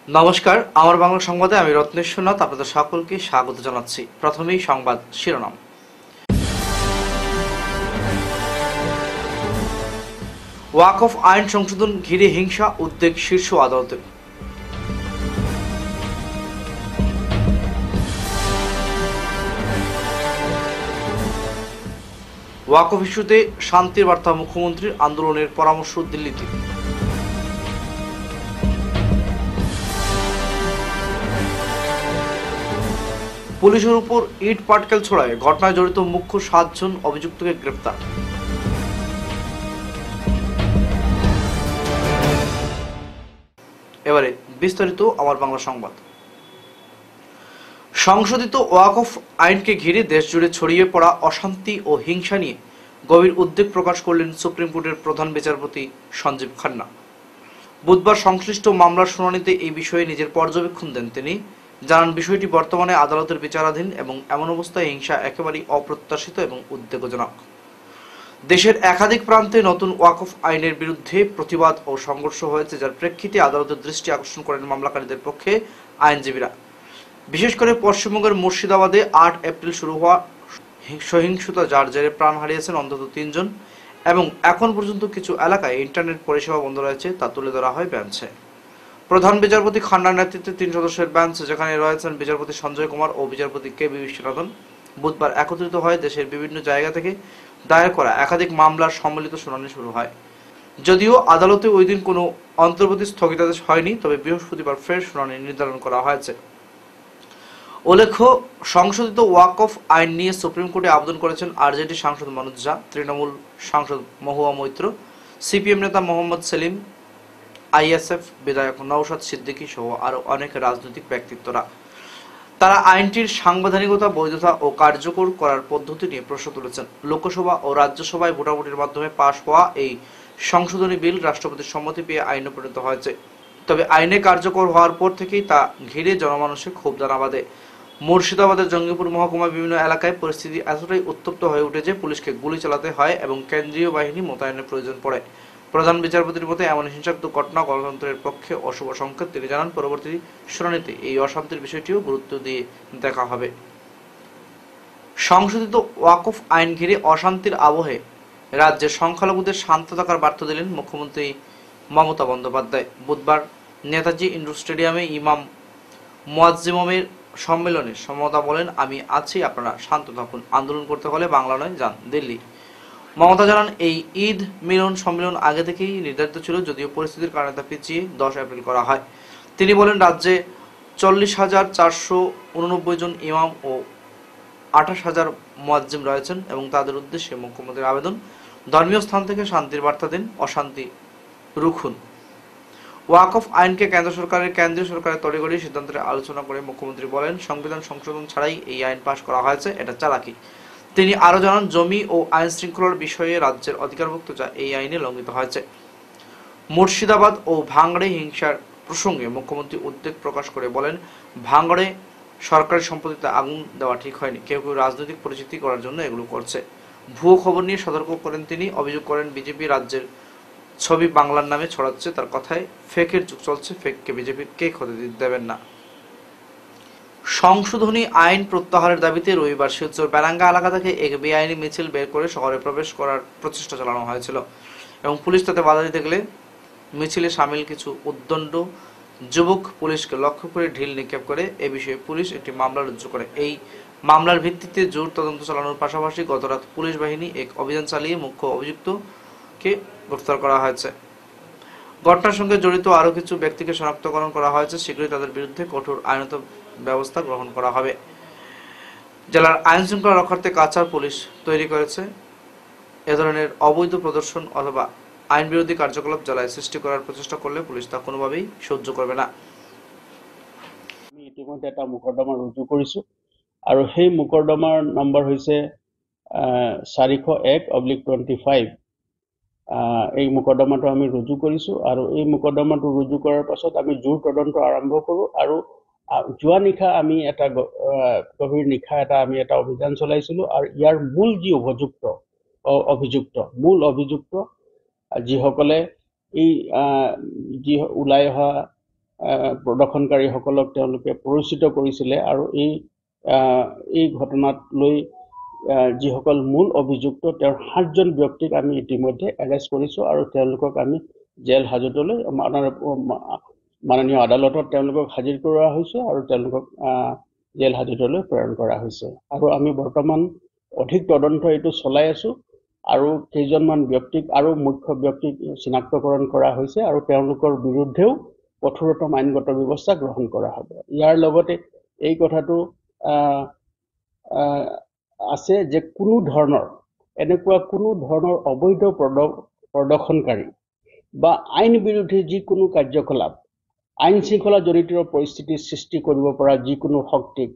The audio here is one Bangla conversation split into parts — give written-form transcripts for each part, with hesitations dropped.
নমস্কার, আমার বাংলা সংবাদে আমি রত্নেশ্বর নাথ আপনাদের সকলকে স্বাগত জানাচ্ছি। প্রথমেই সংবাদ শিরোনাম। ওয়াকফ আইন সংশোধন ঘিরে হিংসা, উদ্বেগ শীর্ষ আদালতে। ওয়াকফ ইস্যুতে শান্তির বার্তা মুখ্যমন্ত্রীর, আন্দোলনের পরামর্শ দিল্লিতে। পুলিশের উপর ইট পাটকেল ছোড়ায় ঘটনায় জড়িত মুখ্য 7 জন অভিযুক্তকে গ্রেফতার। এবারে বিস্তারিত আমার বাংলা সংবাদ। সংশোধিত ওয়াকফ আইনকে ঘিরে দেশজুড়ে ছড়িয়ে পড়া অশান্তি ও হিংসা নিয়ে গভীর উদ্বেগ প্রকাশ করলেন সুপ্রিম কোর্টের প্রধান বিচারপতি সঞ্জীব খান্না। বুধবার সংশ্লিষ্ট মামলার শুনানিতে এই বিষয়ে নিজের পর্যবেক্ষণ দেন তিনি। জানান, বিষয়টি বর্তমানে আদালতের বিচারাধীন এবং এমন অবস্থায় হিংসা একেবারেই অপ্রত্যাশিত এবং উদ্বেগজনক। দেশের একাধিক প্রান্তে নতুন ওয়াকফ আইনের বিরুদ্ধে প্রতিবাদ ও সংঘর্ষ হয়েছে, যার প্রেক্ষিতে আদালতের দৃষ্টি আকর্ষণ করেন মামলাকারীদের পক্ষে আইনজীবীরা। বিশেষ করে পশ্চিমবঙ্গের মুর্শিদাবাদে 8 এপ্রিল শুরু হওয়া সহিংসতা, যার জেরে প্রাণ হারিয়েছেন অন্তত 3 জন এবং এখন পর্যন্ত কিছু এলাকায় ইন্টারনেট পরিষেবা বন্ধ রয়েছে, তা তুলে ধরা হয় বেঞ্চে। প্রধান বিচারপতি খান্নার নেতৃত্বে 3 সদস্যের বেঞ্চ, যেখানে রয়েছেন বিচারপতি সঞ্জয় কুমার ও বিচারপতি কে.বি. বিশ্বনাথন, বুধবার একত্রিত হয়ে দেশের বিভিন্ন জায়গা থেকে দায়ের করা একাধিক মামলার সম্মিলিত শুনানি শুরু হয়। যদিও আদালতে ওই দিন কোনো অন্তর্বর্তী স্থগিতাদেশ হয়নি, তবে বৃহস্পতিবার ফের শুনানি নির্ধারণ করা হয়েছে। উল্লেখ্য, সংশোধিত ওয়াকফ আইন নিয়ে সুপ্রিম কোর্টে আবেদন করেছেন আরজেডি সাংসদ মনোজ ঝা, তৃণমূল সাংসদ মহুয়া মৈত্র, সিপিএম নেতা মোহাম্মদ সেলিম, আইএসএফ বিধায়ক নওশাদ সিদ্দিকী সহ আরও অনেক রাজনৈতিক ব্যক্তিত্বরা। তারা আইনটির সাংবিধানিকতা, বৈধতা ও কার্যকর করার পদ্ধতি নিয়ে প্রশ্ন তুলেছেন। লোকসভা ও রাজ্যসভায় ভোটাভুটির মাধ্যমে পাশ হওয়া এই সংশোধনী বিল রাষ্ট্রপতির সম্মতি পেয়ে আইনে পরিণত হয়েছে। তবে আইনে কার্যকর হওয়ার পর থেকেই তা ঘিরে জনমানসে ক্ষোভ দানা বাঁধে। মুর্শিদাবাদের জঙ্গিপুর মহকুমার বিভিন্ন এলাকায় পরিস্থিতি এতটাই উত্তপ্ত হয়ে উঠে যে পুলিশকে গুলি চালাতে হয় এবং কেন্দ্রীয় বাহিনী মোতায়েনের প্রয়োজন পড়ে। প্রধান বিচারপতির মতে এমন হিংসাত্মক ঘটনা গণতন্ত্রের পক্ষে অশুভ সংকেত। তিনি জানান, পরবর্তী শুনানিতে এই অশান্তির বিষয়টিও গুরুত্ব দিয়ে দেখা হবে। সংশোধিত ওয়াকফ আইন ঘিরে অশান্তির আবহে রাজ্যের সংখ্যালঘুদের শান্ত থাকার বার্তা দিলেন মুখ্যমন্ত্রী মমতা বন্দ্যোপাধ্যায়। বুধবার নেতাজি ইন্ডোর স্টেডিয়ামে ইমাম মুয়াজ্জিমের সম্মেলনে মমতা বলেন, আমি আছি, আপনারা শান্ত থাকুন, আন্দোলন করতে হলে বাংলা নয়, যান দিল্লি। মমতা জানান, এই ঈদ মিলন সম্মেলন আগে থেকেই নির্ধারিত ছিল, যদিও পরিস্থিতির কারণে তা পিছিয়ে 10 এপ্রিল করা হয়। তিনি বলেন, রাজ্যে 40,489 জন ইমাম ও 28,000 মুয়াজ্জিম রয়েছেন এবং তাদের উদ্দেশ্যে মুখ্যমন্ত্রীর আবেদন, ধর্মীয় স্থান থেকে শান্তির বার্তা দিন, অশান্তি রুখুন। ওয়াকফ আইনকে কেন্দ্রীয় সরকারের তড়িঘড়ি সিদ্ধান্তের আলোচনা করে মুখ্যমন্ত্রী বলেন, সংবিধান সংশোধন ছাড়াই এই আইন পাশ করা হয়েছে, এটা চালাকি। তিনি আরো জানান, জমি ও আইন শৃঙ্খলার বিষয়ে রাজ্যের অধিকারভুক্ত যা এই আইনে লঙ্ঘিত হয়েছে। মুর্শিদাবাদ ও ভাঙড়ে হিংসার প্রসঙ্গে মুখ্যমন্ত্রী উদ্বেগ প্রকাশ করে বলেন, ভাঙড়ে সরকারি সম্পত্তিতে আগুন দেওয়া ঠিক হয়নি, কেউ কেউ রাজনৈতিক পরিচিতি করার জন্য এগুলো করছে। ভুয়ো খবর নিয়ে সতর্ক করেন তিনি। অভিযোগ করেন, বিজেপি রাজ্যের ছবি বাংলার নামে ছড়াচ্ছে। তার কথায়, ফেকের যুগ চলছে, ফেককে বিজেপির কে হতে দেবেন না। সংশোধনী আইন প্রত্যাহারের দাবিতে রবিবার শিলচর বেলাঙ্গা এলাকা থেকে এক বেআইনি মিছিল বের করে শহরে প্রবেশ করার প্রচেষ্টা চালানো হয়েছিল এবং পুলিশ তাতে বাধা দিতে গেলে মিছিলে সামিল কিছু উদ্দণ্ড যুবক পুলিশকে লক্ষ্য করে ঢিল নিক্ষেপ করে। এ বিষয়ে পুলিশ একটি মামলা রুজু করে। এই মামলার ভিত্তিতে জোর তদন্ত চালানোর পাশাপাশি গতরাত পুলিশ বাহিনী এক অভিযান চালিয়ে মুখ্য অভিযুক্তকে গ্রেফতার করা হয়েছে। ঘটনার সঙ্গে জড়িত আরও কিছু ব্যক্তিকে শনাক্তকরণ করা হয়েছে। শীঘ্রই তাদের বিরুদ্ধে কঠোর আইনত ব্যবস্থা গ্রহণ করা হবে। জেলার আইন শৃঙ্খলা রক্ষার্থে কাছাড় পুলিশ তৈরি করেছে। এ ধরনের অবৈধ প্রদর্শন অথবা আইন বিরোধী কার্যকলাপ জেলায় সৃষ্টি করার প্রচেষ্টা করলে পুলিশ তা কোনোভাবেই সহ্য করবে না। আমি ইতিমধ্যে এটা মোকৰ্দমা ৰুজু কৰিছো আৰু সেই মোকৰ্দমাৰ নম্বৰ হৈছে 401/25। এই মোকৰ্দমাটো আমি ৰুজু কৰিছো আৰু এই মোকৰ্দমাটো ৰুজু কৰাৰ পাছত আমি জোৰ তদন্ত আৰম্ভ কৰো আৰু যোৱা নিশা আমি এটা গভীৰ নিশা আমি এটা অভিযান চলাইছিলো আৰু ইয়াৰ মূল যি মূল অভিযুক্ত যিসকলে এই যি ওলাই অহা প্ৰদৰ্শনকাৰীসকলক তেওঁলোকে প্ৰৰোচিত কৰিছিলে আৰু এই ঘটনাক লৈ যিসকল মূল অভিযুক্ত তেওঁৰ 7জন ব্যক্তিক আমি ইতিমধ্যে এৰেষ্ট কৰিছোঁ আৰু তেওঁলোকক আমি জেল হাজতলৈ মাননীয় আদালতত তেওঁলোকক হাজিৰ কৰোৱা হৈছে আৰু তেওঁলোকক জেল হাজতলৈ প্ৰেৰণ কৰা হৈছে আৰু আমি বৰ্তমান অধিক তদন্ত এইটো চলাই আছোঁ আৰু কেইজনমান ব্যক্তিক আৰু মুখ্য ব্যক্তিক চিনাক্তকৰণ কৰা হৈছে আৰু তেওঁলোকৰ বিৰুদ্ধেও কঠোৰতম আইনগত ব্যৱস্থা গ্ৰহণ কৰা হ'ব। ইয়াৰ লগতে এই কথাটো আছে যে এনেকুৱা কোনো ধৰণৰ অবৈধ প্ৰদৰ্শনকাৰী বা আইন বিৰোধী যিকোনো কাৰ্যকলাপ আইন শৃংখলা জনিত পৰিস্থিতিৰ সৃষ্টি কৰিব পৰা যিকোনো শক্তিক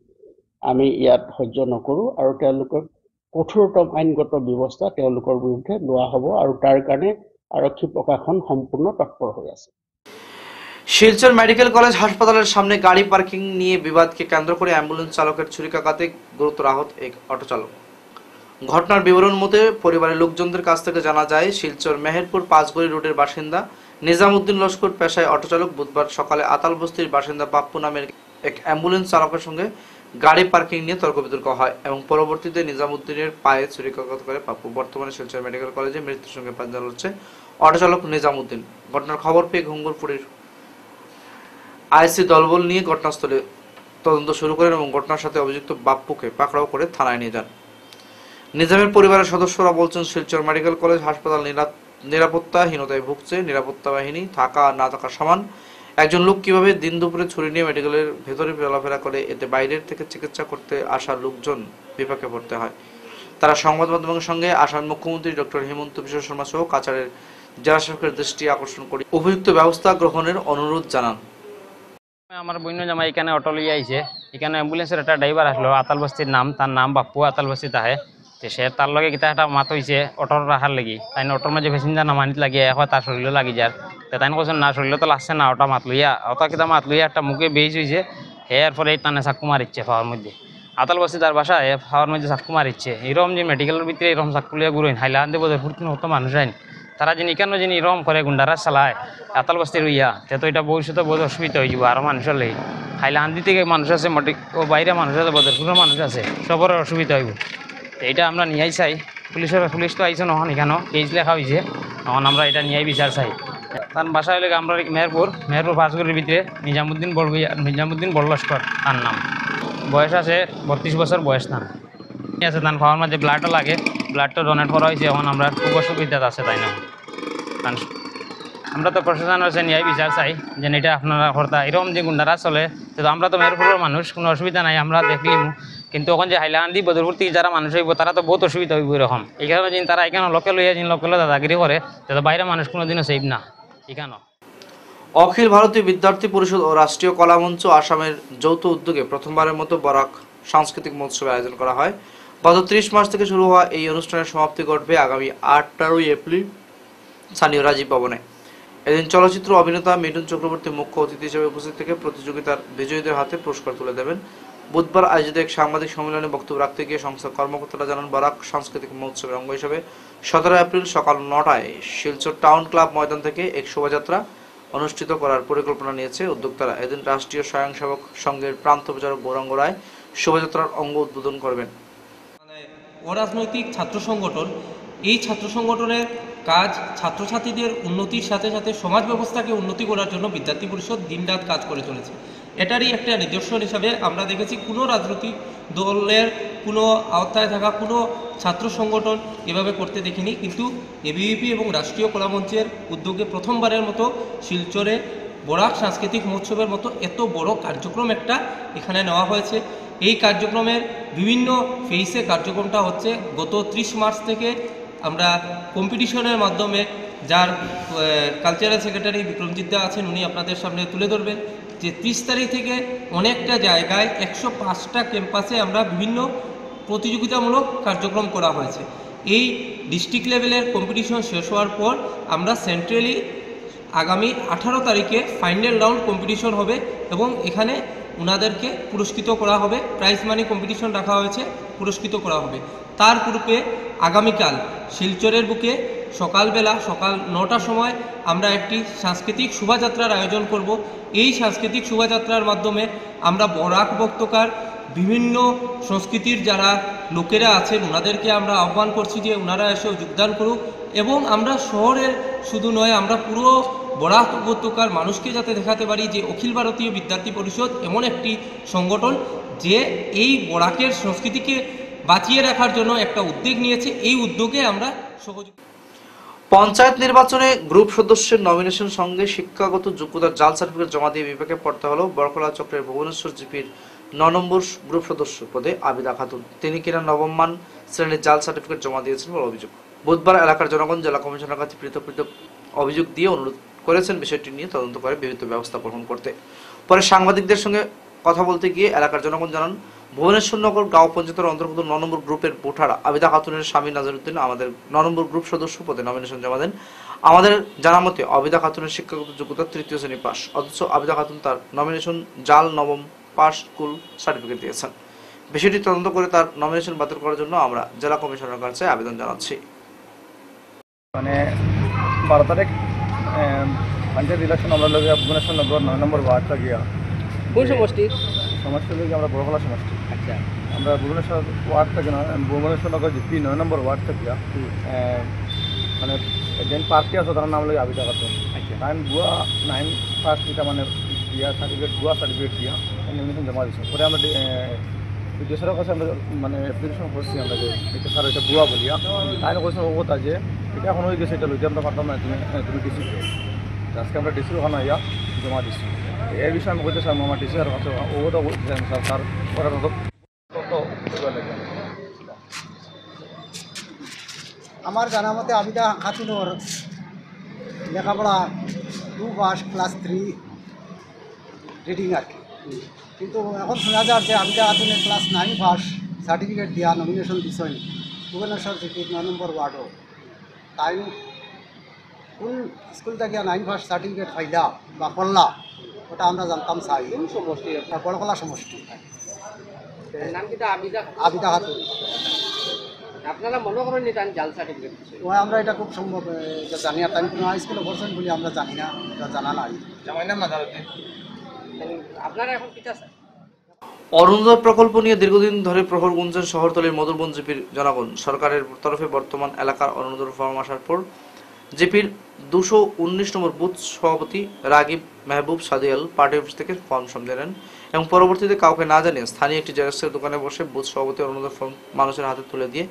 আমি ইয়াত সহ্য নকৰোঁ আৰু তেওঁলোকক কঠোৰতম আইনগত ব্যৱস্থা তেওঁলোকৰ বিৰুদ্ধে লোৱা হ'ব আৰু তাৰ কাৰণে আৰক্ষী প্ৰশাসন সম্পূৰ্ণ তৎপৰ হৈ আছে। শিলচর মেডিকেল কলেজ হাসপাতালের সামনে গাড়ি পার্কিং নিয়ে বিবাদকে কেন্দ্র করে অ্যাম্বুলেন্স চালকের ছুরিকাঘাতে গুরুতর আহত এক অটো চালক। ঘটনার বিবরণ মতে পরিবারের লোকজনদের কাছ থেকে জানা যায় শিলচর মেহেরপুর পাঁচগড়ি রোডের বাসিন্দা নিজামুদ্দিন লস্কর পেশায় অটো চালক বুধবার সকালে আতালবস্তির বাসিন্দা পাপ্পু নামের এক অ্যাম্বুলেন্স চালকের সঙ্গে গাড়ি পার্কিং নিয়ে তর্ক বিতর্ক হয় এবং পরবর্তীতে নিজামুদ্দিনের পায়ে ছুরিকাঘাত করে পাপ্পু। বর্তমানে শিলচর মেডিকেল কলেজে মৃত্যুর সঙ্গে পাঞ্জা লড়ছে অটো চালক নিজামুদ্দিন। ঘটনার খবর পেয়ে ঘুঙ্গুরপুরের আইসি দলবল নিয়ে ঘটনাস্থলে তদন্ত শুরু করেন এবং ঘটনার সাথে অভিযুক্ত বাপ্পুকে পাকড়াও করে থানায় নিয়ে যান। নিজামের পরিবারের সদস্যরা বলছেন শিলচর মেডিকেল কলেজ হাসপাতাল নিরাপত্তাহীনতায় ভুগছে। নিরাপত্তা বাহিনী থাকা না থাকা সমান। একজন লোক কিভাবে দিন দুপুরে ছুরি নিয়ে মেডিকেলের ভেতরে চলাফেরা করে, এতে বাইরের থেকে চিকিৎসা করতে আসা লোকজন বিপাকে পড়তে হয়। তারা সংবাদ মাধ্যমের সঙ্গে আসাম মুখ্যমন্ত্রী ডক্টর হিমন্ত বিশ্ব শর্মা সহ কাছাড়ের জেলা শাসকের দৃষ্টি আকর্ষণ করে উপযুক্ত ব্যবস্থা গ্রহণের অনুরোধ জানান। আমার বন্য জামাই এখানে অটো লিয়ে আইছে, এখানে অ্যাম্বুলেন্সের একটা ড্রাইভার আসলো, আতালবস্তির নাম, তার নাম বাপ্পু, আতালবস্তিত আহে। সে তার লগে কিতা একটা মাত হয়েছে অটোর রাখার লাগি, তাই অটোর মাঝে প্যাসেঞ্জার নামানিত লাগিয়ে এখন তার শরীরও লাগি যার। তাই কোথাও না শরীর তো লাগছে না, ওটা মাত লইয়া অটো কিতা মাত লইয়া একটা মুখে বেশ হয়েছে। এরপরে এই টানে চাক্কু মারিচ্ছে ফাওয়ার মধ্যে। আতালবস্তি তার বাসা ফাওয়ার মধ্যে চাক্কু মারিচ্ছে। এরকম যে মেডিকেলের ভিতরে এরকম চাক্কু লিয়া ঘুরেন হাইলান দেবো ফুর্তি হতো মানুষ আইন তারা যিনি কেন যিনি এরকম করে গুন্ডারা চালায় আতালবস্তির হইয়া, তো এটা ভবিষ্যতে বহুত অসুবিধা হয়ে যাব। আরও মানুষের লেগে হাইলাহান্দি থেকে মানুষ আছে, ও বাইরে মানুষ আছে, বদরপুরের মানুষ আছে, সবার অসুবিধা হইব। এইটা আমরা নিয়ে চাই। পুলিশ তো আইসে নহন, এখানেও কেস লেখা হয়েছে, তখন আমরা এটা নিয়ে বিচার চাই। তার বাসা হইলে আমরা মেহেরপুর পাঁচগড়ির ভিতরে নিজামুদ্দিন বড়লস্কর তার নাম। বয়স আছে 32 বছর বয়স। তার আছে তার খাওয়ার মাঝে ব্লাডও লাগে, ব্লাডটা ডোনেট করা হয়েছে। এখন আমরা খুব অসুবিধা আছে, তাই না? আমরা তো প্রশাসন আছে নিয়ে বিচার চাই যে এটা আপনারা হর্তা এরকম যে গুন্ডারা চলে। তো আমরা তো মেহেরপুরের মানুষ, কোনো অসুবিধা নাই, আমরা দেখলিম। কিন্তু এখন যে হাইলাকান্দি বদরপুর থেকে যারা মানুষ হইব তারা তো বহুত অসুবিধা হইব এরকম। এখানে যিনি তারা এখানে লোকে লইয়া যিনি লোকে দাদাগিরি করে, তো বাইরে মানুষ কোনোদিনও সেভ না এখানে। অখিল ভারতীয় বিদ্যার্থী পরিষদ ও রাষ্ট্রীয় কলা মঞ্চ আসামের যৌথ উদ্যোগে প্রথমবারের মতো বরাক সাংস্কৃতিক মহোৎসবের আয়োজন করা হয়। গত 30 মার্চ থেকে শুরু হওয়া এই অনুষ্ঠানের সমাপ্তি ঘটবে আগামী 8 এপ্রিল স্থানীয় রাজীব ভবনে। এদিন চলচ্চিত্র অভিনেতা মিঠুন চক্রবর্তী মুখ্য অতিথি হিসেবে উপস্থিত থেকে প্রতিযোগিতার বিজয়ীদের হাতে পুরস্কার তুলে দেবেন। বুধবার আয়োজিত এক সাংবাদিক সম্মেলনে বক্তব্য রাখতে গিয়ে সংস্থার কর্মকর্তারা জানান, বরাক সাংস্কৃতিক মহোৎসবের অঙ্গ হিসেবে 17 এপ্রিল সকাল 9টায় শিলচর টাউন ক্লাব ময়দান থেকে এক শোভাযাত্রা অনুষ্ঠিত করার পরিকল্পনা নিয়েছে উদ্যোক্তারা। এদিন রাষ্ট্রীয় স্বয়ংসেবক সংঘের প্রান্ত প্রচারক গৌরাঙ্গ রায় শোভাযাত্রার অঙ্গ উদ্বোধন করবেন। অরাজনৈতিক ছাত্র সংগঠন, এই ছাত্র সংগঠনের কাজ ছাত্রছাত্রীদের উন্নতির সাথে সাথে সমাজ ব্যবস্থাকে উন্নতি করার জন্য বিদ্যার্থী পরিষদ দিনরাত কাজ করে চলেছে। এটারই একটা নিদর্শন হিসাবে আমরা দেখেছি কোনো রাজনৈতিক দলের কোনো আওতায় থাকা কোনো ছাত্র সংগঠন এভাবে করতে দেখিনি, কিন্তু এবিভিপি এবং রাষ্ট্রীয় কলা মঞ্চের উদ্যোগে প্রথমবারের মতো শিলচরে বরাক সাংস্কৃতিক মহোৎসবের মতো এত বড় কার্যক্রম একটা এখানে নেওয়া হয়েছে। এই কার্যক্রমের বিভিন্ন ফেইসে কার্যক্রমটা হচ্ছে। গত 30 মার্চ থেকে আমরা কম্পিটিশনের মাধ্যমে, যার কালচারাল সেক্রেটারি বিক্রমজিৎ দা আছেন, উনি আপনাদের সামনে তুলে ধরবেন যে 30 তারিখ থেকে অনেকটা জায়গায় 105টা ক্যাম্পাসে আমরা বিভিন্ন প্রতিযোগিতামূলক কার্যক্রম করা হয়েছে। এই ডিস্ট্রিক্ট লেভেলের কম্পিটিশন শেষ হওয়ার পর আমরা সেন্ট্রালি আগামী 18 তারিখে ফাইনাল রাউন্ড কম্পিটিশন হবে এবং এখানে ওনাদেরকে পুরস্কৃত করা হবে। প্রাইজ মানি কম্পিটিশন রাখা হয়েছে, পুরস্কৃত করা হবে। তার পূর্বে আগামীকাল শিলচরের বুকে সকালবেলা সকাল 9টার সময় আমরা একটি সাংস্কৃতিক শোভাযাত্রার আয়োজন করব। এই সাংস্কৃতিক শোভাযাত্রার মাধ্যমে আমরা বরাক উপত্যকার বিভিন্ন সংস্কৃতির যারা লোকেরা আছেন ওনাদেরকে আমরা আহ্বান করছি যে ওনারা এসেও যোগদান করুক, এবং আমরা শহরের শুধু নয়, আমরা পুরো বরাক উপত্যকার মানুষকে যাতে দেখাতে পারি যে অখিল ভারতীয় বিদ্যার্থী পরিষদ এমন একটি সংগঠন যে এই বরাকের সংস্কৃতিকে বাঁচিয়ে রাখার জন্য একটা উদ্যোগ নিয়েছে। এই উদ্যোগে আমরা সহযোগিতা। পঞ্চায়েত নির্বাচনে গ্রুপ সদস্যের নমিনেশন সঙ্গে শিক্ষাগত যোগ্যতার জাল সার্টিফিকেট জমা দিয়ে বিপাকে পড়তে হলো বরকলা চক্রের ভুবনেশ্বর জিপির 9 নম্বর গ্রুপ সদস্য পদে আবিদা খাতুন। তিনি কিনা নবম মান শ্রেণীর জাল সার্টিফিকেট জমা দিয়েছেন বলে অভিযোগ। বুধবার এলাকার জনগণ জেলা কমিশনের কাছে পৃথক পৃথক অভিযোগ দিয়ে অনুরোধ করেছেন বিষয়টি নিয়ে তদন্ত করে বিহিত ব্যবস্থা গ্রহণ করতে। পরে সাংবাদিকদের সঙ্গে কথা বলতে গিয়ে এলাকার জনগণ জানান, ভুবনেশ্বর নগর গাঁও পঞ্চায়েতের অন্তর্গত 9 নম্বর গ্রুপের ভোটার আবিদা খাতুনের স্বামী নাজিরউদ্দিন আমাদের 9 নম্বর গ্রুপ সদস্য পদে নমিনেশন জমা দেন। আমাদের জানা মতে আবিদা খাতুনের শিক্ষাগত যোগ্যতা 3য় শ্রেণী পাস, অথচ আবিদা খাতুন তার নমিনেশন জাল নবম পাস স্কুল সার্টিফিকেট দিয়েছেন। বিষয়টি তদন্ত করে তার নমিনেশন বাতিল করার জন্য আমরা জেলা কমিশনারের কাছে আবেদন জানাচ্ছি। মানে 12 তারিখ পঞ্চায়েত ইলেকশন আমরা লোক ভুবনেশ্বর নগর 9 নম্বর ওয়ার্ডটা গিয়া কোন সমষ্টি? সমষ্টি লোক আমরা বড়খলা সমষ্টি। আচ্ছা, আমরা ভুবনেশ্বর ওয়ার্ড থেকে ভুবনেশ্বর নগর জিপি 9 নম্বর ওয়ার্ড থেকে মানে যেন প্রার্থী আছে তার নাম লাগে আবিদা খাতুন। আচ্ছা, তাই ভুয়া 9 ফার্স্ট এটা মানে দিয়া সার্টিফিকেট ভুয়া সার্টিফিকেট দিয়া নমিনেশন জমা দিয়েছে। পরে আমরা দেশের কাছে আমরা মানে অ্যাপ্লিকেশন করছি আমরা যে এটা স্যার এটা ভুয়া বলিয়া, তাই কৈছে ও কথা যে এটা এখন হয়ে গেছে, এটা লইতে আমরা পারতাম না, তুমি ডিসি আজকে আমরা ডিসির ওখানে ইয়া জমা দিচ্ছি। এই বিষয়ে আমি বলতে চাই আমার ডিসি আর কাছে ও তো বলছিলাম স্যার স্যার করার মতো আমার জানা মতে আবিদা খাতুনের লেখাপড়া 2 পাস ক্লাস 3 রিডিং আর কি, কিন্তু এখন শোনা যায় যে আবিদা খাতুনের ক্লাস 9 পাস সার্টিফিকেট দিয়া নমিনেশন দিছেন ভুবনেশ্বর সিটির 9 নম্বর ওয়ার্ডও। তাই কোন স্কুল থেকে 9 পাস সার্টিফিকেট পাইলা বা করলা ওটা আমরা জানতাম চাই। কোন সমষ্টি? বড়কলা সমষ্টি। নাম কিটা? আবিদা খাতুন। আপনারা মনে করেন এটা জাল সার্টিফিকেট? ওই আমরা এটা খুব সম্ভব এটা জানি না, তাই কোনো স্কুলে পড়ছেন বলে আমরা জানি না, এটা জানা নাই। আপনারা এখন কিটা স্যার? অরুণোদয় প্রকল্প নিয়ে দীর্ঘদিন ধরে প্রহর গুঞ্জন শহরতলির মধুরবন জিপির জনগণ। সরকারের তরফে বর্তমান এলাকার অরুণোদয় ফর্ম আসার পর জিপির 219 নম্বর বুথ সভাপতি রাগিব মেহবুব সাদিয়াল পার্টি অফিস থেকে ফর্ম জমা নেন এবং পরবর্তীতে কাউকে না জানিয়ে স্থানীয় একটি জেরক্সের দোকানে বসে বুথ সভাপতি অরুণোদয় ফর্ম মানুষের হাতে তুলে দিয়ে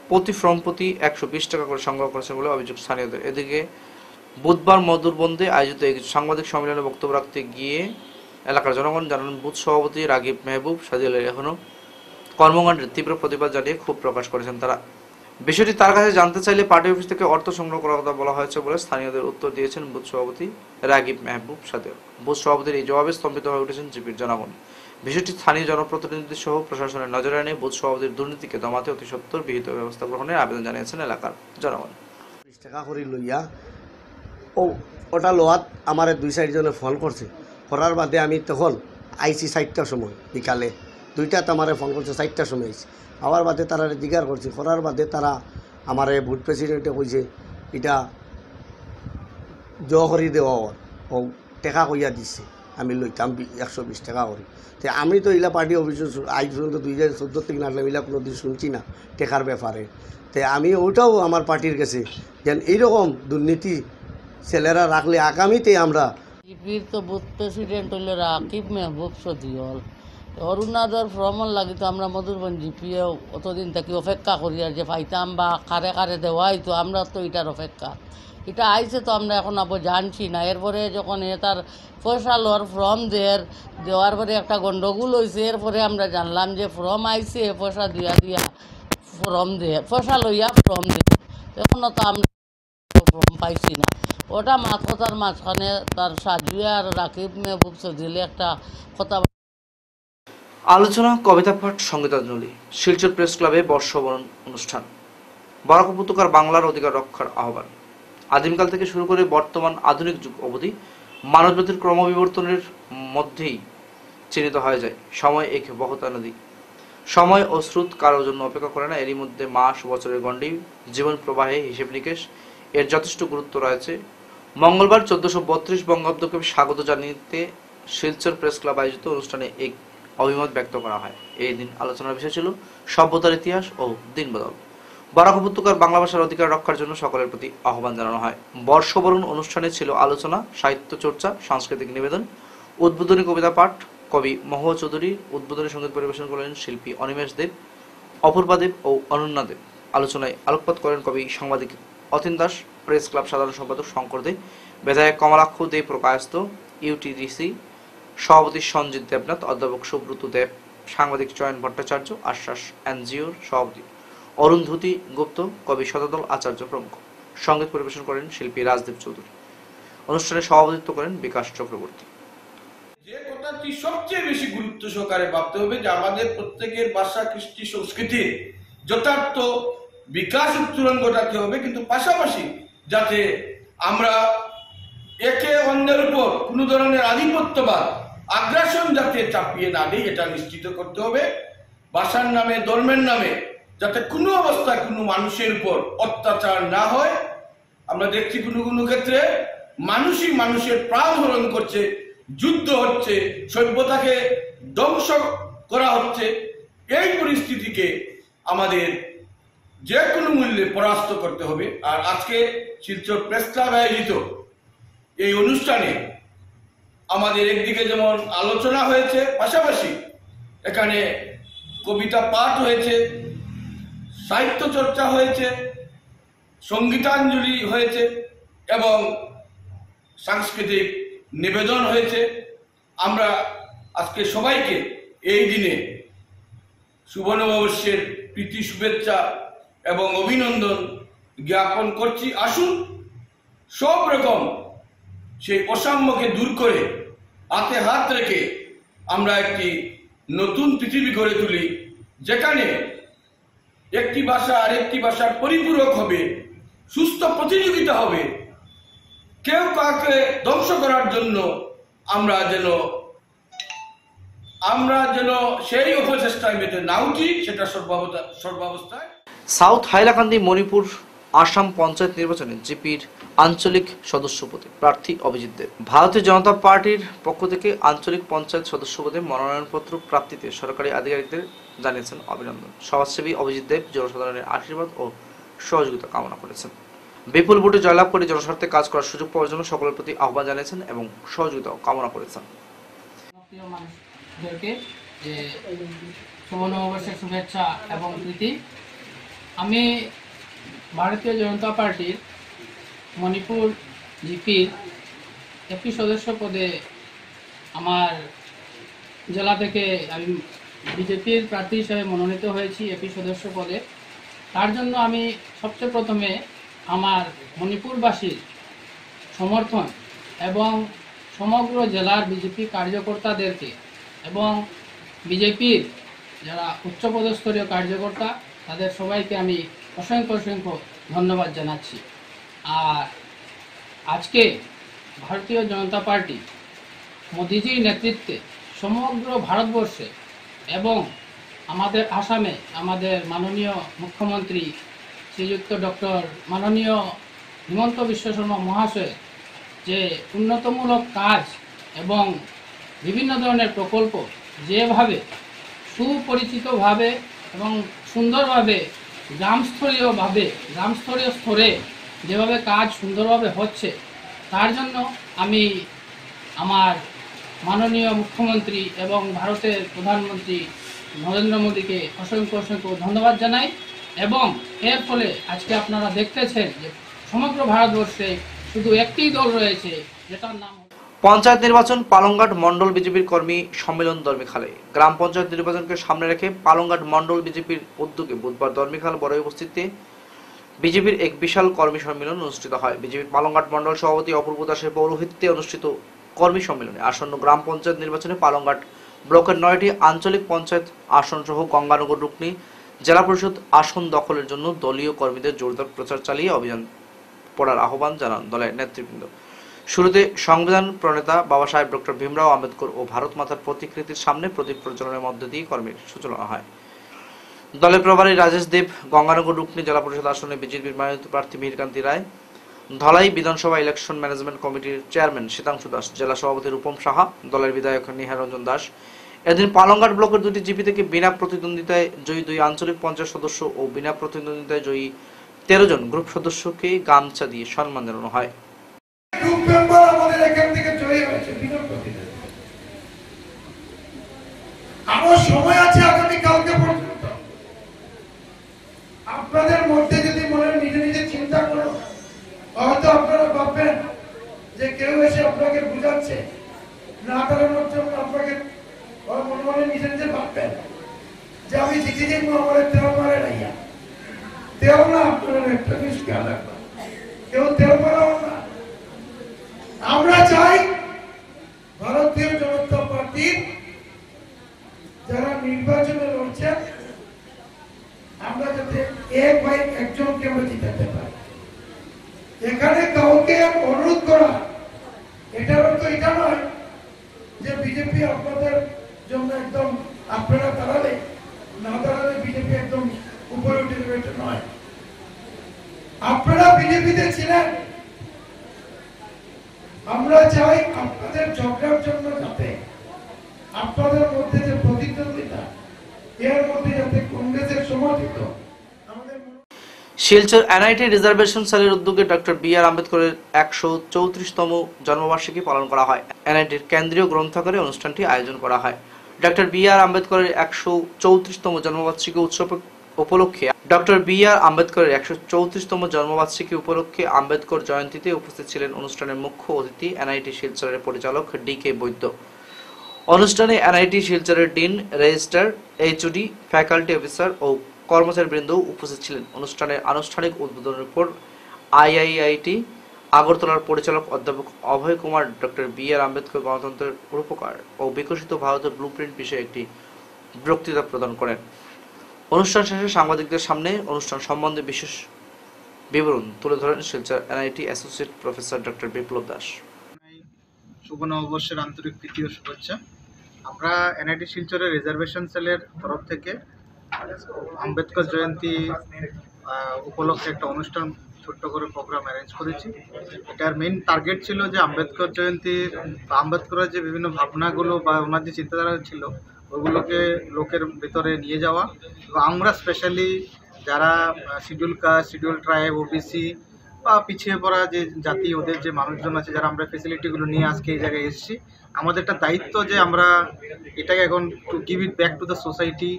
প্রতি ফর্ম প্রতি 120 টাকা করে সংগ্রহ করেছেন বলে অভিযোগ স্থানীয়দের। এদিকে বুধবার মধুরবন্দে আয়োজিত এক সাংবাদিক সম্মেলনে বক্তব্য রাখতে গিয়ে এলাকার জনগণ জানান, বুথ সভাপতি রাগিব মেহবুব সাদিয়ালের এখনও কর্মকাণ্ডের তীব্র প্রতিবাদ জানিয়ে ক্ষোভ প্রকাশ করেছেন তারা। বিষয়টি তার কাছে জানতে চাইলে পার্টি অফিস থেকে অর্থ সংগ্রহ করার কথা বলা হয়েছে বলে স্থানীয়দের উত্তর দিয়েছেন বুথ সভাপতি রাগিব মেহবুব সাদিয়াল। বুথ সভাপতির এই জবাবে স্তম্ভিত হয়ে উঠেছেন জিপির জনগণ। বিষয়টি স্থানীয় জনপ্রতিনিধি সহ প্রশাসনের নজরে এনে বুথ সভাপতির দুর্নীতিকে দমাতে অতি সত্বর বিহিত ব্যবস্থা গ্রহণের আবেদন জানিয়েছেন এলাকার জনগণ। 20 টাকা করে লইয়া ওটা লোয়াত আমার 2-4 জনে ফোন করছে, করার বাদে আমি তখন আইসি 4টার সময় বিকালে, 2টাতে আমার ফোন করছে 4টার সময় আইসি। আবার বাদে তারা জিজ্ঞাসা করছে, করার বাদে তারা আমার বুথ প্রেসিডেন্টে কইছে এটা করি দেওয়া ও টেকা কইয়া দিচ্ছে, আমি লইতাম 120 টাকা করি। তো আমি তো ইলা পার্টি অফিসে আজ পর্যন্ত 2014 থেকে নাটলাম, ইলা কোনো দিন শুনছি না টেকার ব্যাপারে। তো আমি ওটাও আমার পার্টির কাছে যেন এইরকম দুর্নীতি ছেলেরা রাখলে আগামীতে আমরা জিপির তো বুথ প্রেসিডেন্ট হইল রাকিব মেহবুব সদিয়ল। অরুণাদর ভ্রমণ লাগি তো আমরা মধুরবন জিপিও অতদিন থেকে অপেক্ষা করি আর যে পাইতাম বা কারে কারে দেওয়াই তো আমরা তো এটার অপেক্ষা। এটা আইছে তো আমরা এখন আবার জানছি না। এরপরে যখন তার পয়সা লওয়ার ফর্ম দেওয়ার পরে একটা গন্ডগোল হয়েছে, এরপরে আমরা জানলাম যে ফর্ম আইছে পয়সা দিয়া ফর্ম দেয়, পয়সা লইয়া ফর্ম দেয়। এখনও তো আমরা ফর্ম পাইছি না। ওটা কথার মাঝখানে তার সাজুয়া আর রাকিব মেহবুব সদিলে একটা কথা আলোচনা, কবিতা পাঠ, সঙ্গীতাঞ্জলি, শিলচর প্রেস ক্লাবে বর্ষবরণ অনুষ্ঠান, বরাক উপত্যকার বাংলার অধিকার রক্ষার আহ্বান। আদিমকাল থেকে শুরু করে বর্তমান আধুনিক যুগ অবধি মানবজাতির ক্রমবিবর্তনের মধ্যেই চিহ্নিত হয়ে যায় সময় এক বহতা নদী। সময় ও স্রোত কারোর জন্য অপেক্ষা করে না। এরই মধ্যে মাস, বছরের গণ্ডি, জীবন প্রবাহে হিসেব নিকেশ এর যথেষ্ট গুরুত্ব রয়েছে। মঙ্গলবার 1432 বঙ্গাব্দকে স্বাগত জানিয়ে শিলচর প্রেস ক্লাব আয়োজিত অনুষ্ঠানে এক অভিমত ব্যক্ত করা হয়। এই দিন আলোচনার বিষয় ছিল সভ্যতার ইতিহাস ও দিন বদল। বরাক উপত্যকার বাংলা ভাষার অধিকার রক্ষার জন্য সকলের প্রতি আহ্বান জানানো হয়। বর্ষবরণ অনুষ্ঠানে ছিল আলোচনা, সাহিত্য চর্চা, সাংস্কৃতিক নিবেদন, উদ্বোধনী কবিতা পাঠ। কবি মহুয়া চৌধুরী উদ্বোধনী সঙ্গীত পরিবেশন করলেন শিল্পী অনিমেষ দেব, অপূর্বা দেব ও অনন্যা দেব। আলোচনায় আলোকপাত করেন কবি সাংবাদিক অতীন দাস, প্রেস ক্লাব সাধারণ সম্পাদক শঙ্কর দে, বিধায়ক কমলাক্ষ দে প্রকাশত, ইউটিডিসি সভাপতি সঞ্জিত দেবনাথ, অধ্যাপক সুব্রত দেব, সাংবাদিক চয়ন ভট্টাচার্য, আশ্বাস এনজিওর সভাপতি অরুন্ধতী গুপ্ত, কবি শতদল আচার্য প্রমুখ। সঙ্গীত পরিবেশন করেন শিল্পী রাজদেব চৌধুরী। অনুষ্ঠানে সভাপতিত্ব করেন বিকাশ চক্রবর্তী। যে কথাটি সবচেয়ে বেশি গুরুত্ব সহকারে ভাবতে হবে যে আমাদের প্রত্যেকের ভাষা, কৃষ্টি, সংস্কৃতি যথার্থ বিকাশ উত্তরণ ঘটাতে হবে, কিন্তু পাশাপাশি যাতে আমরা একে অন্যের উপর কোনো ধরনের আধিপত্যবাদ, আগ্রাসন যাতে চাপিয়ে না দেয় এটা নিশ্চিত করতে হবে। ভাষার নামে, ধর্মের নামে যাতে কোনো অবস্থায় কোনো মানুষের উপর অত্যাচার না হয়। আমরা দেখছি কোনো কোনো ক্ষেত্রে মানুষই মানুষের প্রাণ হরণ করছে, যুদ্ধ হচ্ছে, সভ্যতাকে ধ্বংস করা হচ্ছে। এই পরিস্থিতিকে আমাদের যে কোনো মূল্যে পরাস্ত করতে হবে। আর আজকে শিলচর প্রেস ক্লাব আয়োজিত এই অনুষ্ঠানে আমাদের একদিকে যেমন আলোচনা হয়েছে, পাশাপাশি এখানে কবিতা পাঠ হয়েছে, সাহিত্য চর্চা হয়েছে, সঙ্গীতাঞ্জলি হয়েছে এবং সাংস্কৃতিক নিবেদন হয়েছে। আমরা আজকে সবাইকে এই দিনে শুভ নববর্ষের প্রীতি শুভেচ্ছা এবং অভিনন্দন জ্ঞাপন করছি। আসুন সব রকম সেই অসাম্যকে দূর করে হাতে হাত রেখে আমরা একটি নতুন পৃথিবী গড়ে তুলি, যেখানে একটি ভাষা আরেকটি ভাষার পরিপূরক হবে, সুস্থ প্রতিযোগিতা হবে। কেউ কাউকে ধ্বংস করার জন্য আমরা যেন সেই অপচেষ্টায় মেতে না উঠি, সেটা সর্বাবস্থায়। সাউথ হাইলাকান্দি মণিপুর আসাম পঞ্চায়েত নির্বাচনে জিপির আঞ্চলিক সদস্য পদে প্রার্থী অভিজিৎ দেব। ভারতীয় জনতা পার্টির পক্ষ থেকে আঞ্চলিক পঞ্চায়েত সদস্য পদে মনোনয়নপত্র প্রাপ্তিতে সরকারি আধিকারিকদের জানিয়েছেন অভিনন্দন। সমাজসেবী অভিজিৎ দেব জনসাধারণের আশীর্বাদ ও সহযোগিতা কামনা করেছেন। বিপুল ভোটে জয়লাভ করে জনস্বার্থে কাজ করার সুযোগ পাওয়ার জন্য সকলের প্রতি আহ্বান জানিয়েছেন এবং সহযোগিতা কামনা করেছেন। শুভ নববর্ষের শুভেচ্ছা এবং প্রীতি। আমি ভারতীয় জনতা পার্টির মণিপুর জিপির একটি সদস্য পদে আমার জেলা থেকে আমি বিজেপির প্রার্থী হিসেবে মনোনীত হয়েছি এপি সদস্য পদে। তার জন্য আমি সবচেয়ে প্রথমে আমার মণিপুরবাসীর সমর্থন এবং সমগ্র জেলার বিজেপি কার্যকর্তাদেরকে এবং বিজেপির যারা উচ্চপদস্থলীয় কার্যকর্তা তাদের সবাইকে আমি অসংখ্য ধন্যবাদ জানাচ্ছি। আর আজকে ভারতীয় জনতা পার্টি মোদিজির নেতৃত্বে সমগ্র ভারতবর্ষে এবং আমাদের আসামে আমাদের মাননীয় মুখ্যমন্ত্রী শ্রীযুক্ত ডক্টর মাননীয় হিমন্ত বিশ্ব শর্মা মহাশয় যে উন্নতমূলক কাজ এবং বিভিন্ন ধরনের প্রকল্প যেভাবে সুপরিচিতভাবে এবং সুন্দরভাবে গ্রামস্তরীয় স্তরে যেভাবে কাজ সুন্দরভাবে হচ্ছে, তার জন্য আমি আমার মাননীয় মুখ্যমন্ত্রী এবং ভারতের প্রধানমন্ত্রী নরেন্দ্র মোদীকে অসংখ্য ধন্যবাদ জানাই। এবং এর ফলে আজকে আপনারা দেখতেছেন যে সমগ্র ভারতবর্ষে শুধু একটি দল রয়েছে, যেটার নাম পঞ্চায়েত নির্বাচন পালংঘাট মন্ডল বিজেপির কর্মী সম্মেলন দর্মিখালে। গ্রাম পঞ্চায়েত নির্বাচনকে সামনে রেখে পালংঘাট মন্ডল বিজেপির উদ্যোগে বুধবার দর্মিখাল বড় উপস্থিতিতে বিজেপির এক বিশাল কর্মী সম্মেলন অনুষ্ঠিত হয়। বিজেপির পালংঘাট মন্ডল সভাপতি অপূর্ব দাসের পৌরোহিত্যে অনুষ্ঠিত কর্মী সম্মেলনে আসন্ন গ্রাম পঞ্চায়েত নির্বাচনে পালংঘাট ব্লকের 9টি আঞ্চলিক পঞ্চায়েত আসন সহ গঙ্গানগর রুকনি জেলা পরিষদ আসন দখলের জন্য দলীয় কর্মীদের জোরদার প্রচার চালিয়ে অভিযান পড়ার আহ্বান জানান দলের নেতৃবৃন্দ। শুরুতে সংবিধান প্রণেতা বাবা সাহেব ডক্টর ভীমরাও আম্বেদকর ও ভারত মাতার প্রতিকৃতির সামনে প্রদীপ প্রজ্বলনের মধ্য দিয়ে কর্মীর সূচনা হয়। দলের প্রভারী রাজেশ দেব গঙ্গানগর রুকনি জেলা পরিষদ আসনে বিজেপির মনোনীত প্রার্থী মিহিরকান্তি রায়, ধলাই বিধানসভা ইলেকশন ম্যানেজমেন্ট কমিটির চেয়ারম্যান শীতাংশু দাস, জেলা সভাপতি রূপম সাহা, দলের বিধায়ক নিহার রঞ্জন দাস। এদিন পালংঘাট ব্লকের দুটি জিপি থেকে বিনা প্রতিদ্বন্দ্বিতায় জয়ী 2 আঞ্চলিক পঞ্চায়েত সদস্য ও বিনা প্রতিদ্বন্দ্বিতায় জয়ী 13 জন গ্রুপ সদস্যকে গামছা দিয়ে সম্মান জানানো হয়। আমার সময় আছে আগামী কালকে পর্যন্ত। আপনাদের মধ্যে যদি মনে নিজে নিজে চিন্তা করো, হয়তো আপনারা ভাববেন যে কেউ এসে আপনাকে বুঝাচ্ছে, না দাঁড়ানোর জন্য আপনাকে মনে মনে নিজে নিজে ভাববেন যে আমি জিতে যাবো, আমার তেল মারে নাইয়া তেল না। আপনারা একটা জিনিস খেয়াল রাখবেন, কেউ তেল মারাও না। আমরা চাই ভারতীয় জনতা পার্টির যারা নির্বাচনে লড়ছেন, আমরা যাতে এক ভাই একজনকে আমরা জিতাতে পারি। এখানে কাউকে অনুরোধ করা, এটার অর্থ এটা নয় যে বিজেপি আপনাদের জন্য একদম আপনারা দাঁড়ালে না দাঁড়ালে বিজেপি একদম উপরে উঠে যাবে, এটা নয়। আপনারা বিজেপিতে ছিলেন, আমরা চাই আপনাদের ঝগড়ার জন্য যাতে আপনাদের মধ্যে যে প্রতিদ্বন্দ্বিতা, এর মধ্যে যাতে কংগ্রেসের সমর্থিত। শিলচর এনআইটি রিজার্ভেশন সেলের উদ্যোগে ডক্টর বি.আর. আম্বেদকরের 134তম জন্মবার্ষিকী পালন করা হয়। এনআইটির কেন্দ্রীয় গ্রন্থাগারে অনুষ্ঠানটি আয়োজন করা হয়। Doctor B.R.. আম্বেদকরের 134তম জন্মবার্ষিকী উৎসব উপলক্ষে আম্বেদকর জয়ন্তীতে উপস্থিত ছিলেন অনুষ্ঠানের মুখ্য অতিথি এনআইটি শিলচরের পরিচালক ডি.কে. বৈদ্য। অনুষ্ঠানে এনআইটি শিলচরের dean, registrar, HOD, faculty officer ও কর্মচারীবৃন্দ উপস্থিত ছিলেন। অনুষ্ঠানের আনুষ্ঠানিক উদ্বোধনের পর আইআইআইটি আগরতলার পরিচালক অধ্যাপক অভয় কুমার ডক্টর বি.আর. আম্বেদকর গণতন্ত্রের রূপকার ও বিকশিত ভারতের ব্লুপ্রিন্ট বিষয়ে একটি বক্তৃতা প্রদান করেন। অনুষ্ঠান শেষে সাংবাদিকদের সামনে অনুষ্ঠান সম্বন্ধে বিশেষ বিবরণ তুলে ধরেন Silchar NIT associate professor doctor Biplab Das. শুভ নববর্ষের আন্তরিক প্রীতি ও শুভেচ্ছা। আমরা এনআইটি শিলচরের রিজার্ভেশন সেলের তরফ থেকে আম্বেদকর জয়ন্তী উপলক্ষে একটা অনুষ্ঠান ছোট্ট করে প্রোগ্রাম অ্যারেঞ্জ করেছি। এটার মেইন টার্গেট ছিল যে আম্বেদকর জয়ন্তী, আম্বেদকরের যে বিভিন্ন ভাবনাগুলো বা ওনার যে চিন্তাধারা ছিল ওগুলোকে লোকের ভেতরে নিয়ে যাওয়া, এবং আমরা স্পেশালি যারা schedule caste, schedule tribe, OBC বা পিছিয়ে পড়া যে জাতি, ওদের যে মানুষজন আছে যারা আমরা ফেসিলিটিগুলো নিয়ে আজকে এই জায়গায় এসেছি, আমাদের একটা দায়িত্ব যে আমরা এটাকে এখন to give it back to the society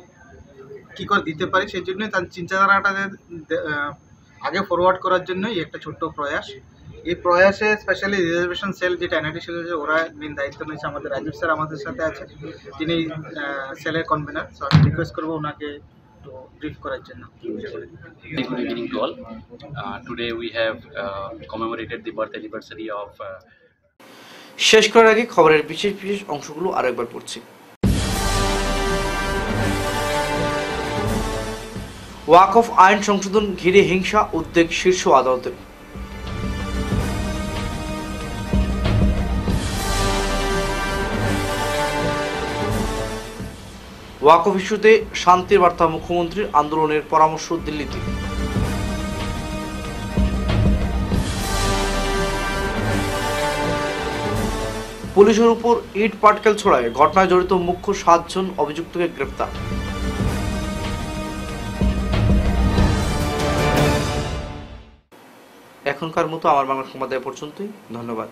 কী করে দিতে পারি, সেই জন্যই তার চিন্তাধারাটা আগে ফরওয়ার্ড করার জন্যই একটা ছোট্ট প্রয়াস। এই প্রয়াসে স্পেশালি রিজার্ভেশন সেল যেটা এনআইটি সেল আছে, ওরা মেন দায়িত্ব নিয়েছে। আমাদের রাজীব স্যার আমাদের সাথে আছে, যিনি সেলের কনভেনার। সো আমি রিকোয়েস্ট করবো ওনাকে একটু ব্রিফ করার জন্য। Good evening to all. Today we have commemorated the birth anniversary of শেষ করার আগে খবরের বিশেষ বিশেষ অংশগুলো আরেকবার পড়ছি। ওয়াকফ আইন সংশোধন ঘিরে হিংসা, উদ্বেগ শীর্ষ আদালতের। ওয়াকফ ইস্যুতে শান্তির বার্তা মুখ্যমন্ত্রীর, আন্দোলনের পরামর্শ দিল্লিতে। পুলিশের উপর ইট পাটকেল ছোড়ায় ঘটনায় জড়িত মুখ্য 7 জন অভিযুক্তকে গ্রেফতার। এখনকার মতো আমার বাংলা সংবাদ পর্যন্তই। ধন্যবাদ।